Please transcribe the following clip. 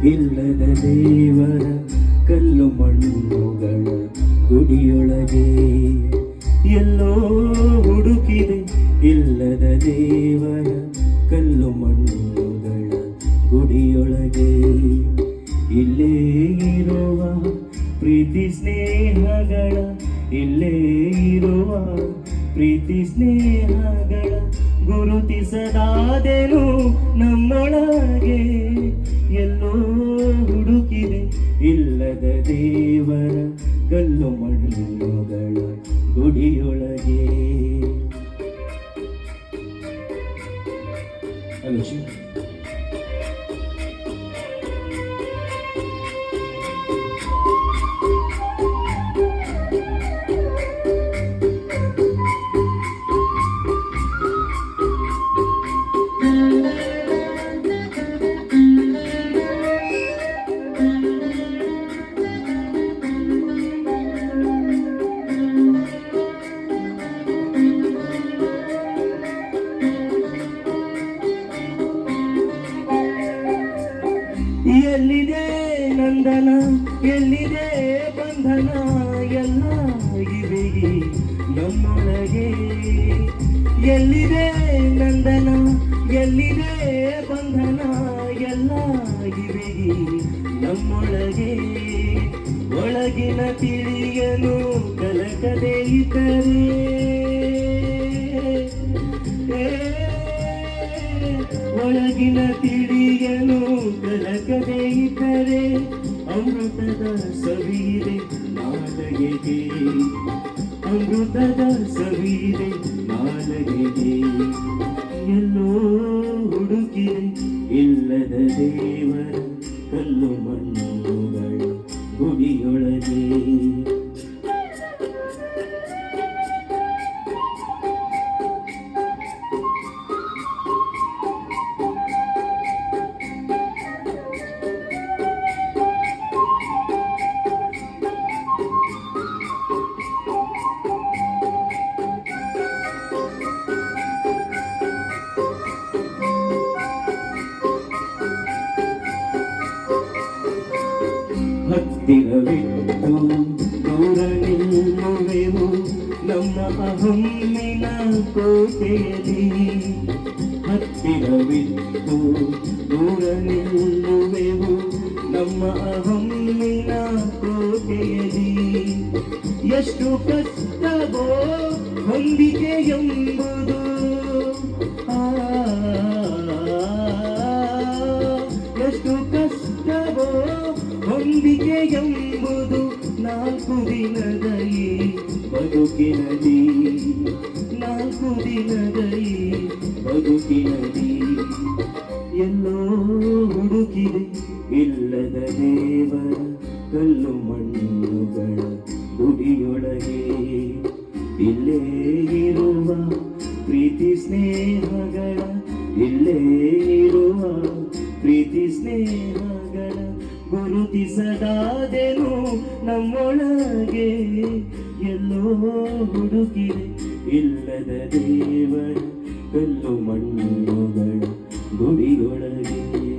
ಇಲ್ಲದ ದೇವರ ಕಲ್ಲು ಮಣ್ಣುಗಳ ಗುಡಿಯೊಳಗೆ ಎಲ್ಲೋ ಹುಡುಕಿದೆ ಇಲ್ಲದ ದೇವರ ಕಲ್ಲು ಮಣ್ಣುಗಳ ಗುಡಿಯೊಳಗೆ ಇಲ್ಲೇ ಇರುವ ಪ್ರೀತಿ ಸ್ನೇಹಗಳ ಇಲ್ಲೇ ಇರುವ ಪ್ರೀತಿ ಸ್ನೇಹಗಳ ಗುರುತಿಸದಾದೆನು ನಮ್ಮೊಳಗೆ ಎಲ್ಲೋ ಹುಡುಕಿದೆ ಇಲ್ಲದ ದೇವರ ಕಲ್ಲು ಮಣ್ಣುಗಳ ಗುಡಿಯೊಳಗೆ. ಎಲ್ಲಿದೆ ನಂದನ ಎಲ್ಲಿದೆ ಬಂಧನ ಎಲ್ಲ ಇವೆ ನಮ್ಮೊಳಗೆ. ಎಲ್ಲಿದೆ ನಂದನ ಎಲ್ಲಿದೆ ಬಂಧನ ಎಲ್ಲ ಇವೆ ನಮ್ಮೊಳಗೆ. ಒಳಗಿನ ತಿಳಿಯನು ಕಲಕದೆ ಇದ್ದರೆ ಒಳಗಿನ ತಿಳಿಯನು ಕಲಕದೆ ಇದ್ದರೆ ಅಮೃತದ ಸವಿದೆ ನಾಲಗೆಗೆ. ಅಮೃತದ ಸವಿದೆ ನಾಲಗೆಗೆ ಎಲ್ಲೋ ಹುಡುಕಿದೆ ಇಲ್ಲದ ದೇವರ ಕಲ್ಲು ಮಣ್ಣುಗಳ ಗುಡಿಯೊಳಗೆ. ಹತ್ತಿರವಿಟ್ಟು ದೂರ ನಿಲ್ಲುವೆವು ನಮ್ಮ ಅಹಮ್ಮಿನ ಕೋಟೆಯಲ್ಲಿ. ಹತ್ತಿರವಿಟ್ಟು ದೂರ ನಿಲ್ಲುವೆವು ನಮ್ಮ ಅಹಮ್ಮಿನ ಕೋಟೆಯಲ್ಲಿ. ಎಷ್ಟು ಕಷ್ಟವೋ ಹೊಂದಿಕೆ ಎಂಬುದು ಎಷ್ಟು ಕಷ್ಟವೋ ಹೊಂದಿಕೆ ಎಂಬುದು ನಾಲ್ಕು ದಿನದ ಈ ಬದುಕಿನದಿ. ನಾಲ್ಕು ದಿನದ ಈ ಬದುಕಿನದಿ ಎಲ್ಲೋ ಹುಡುಕಿದೆ ಇಲ್ಲದ ದೇವರ ಕಲ್ಲು ಮಣ್ಣುಗಳ ಗುಡಿಯೊಳಗೆ. ಇಲ್ಲೇ ಇರುವ ಪ್ರೀತಿ ಸ್ನೇಹಗಳ ಇಲ್ಲೇ ಇರುವ ಪ್ರೀತಿ ಸ್ನೇಹಗಳ ಗುರುತಿಸದಾದೆನು ನಮ್ಮೊಳಗೆ. ಎಲ್ಲೋ ಹುಡುಕಿದೆ ಇಲ್ಲದ ದೇವರ ಕಲ್ಲು ಮಣ್ಣುಗಳ ಗುಡಿಯೊಳಗೆ.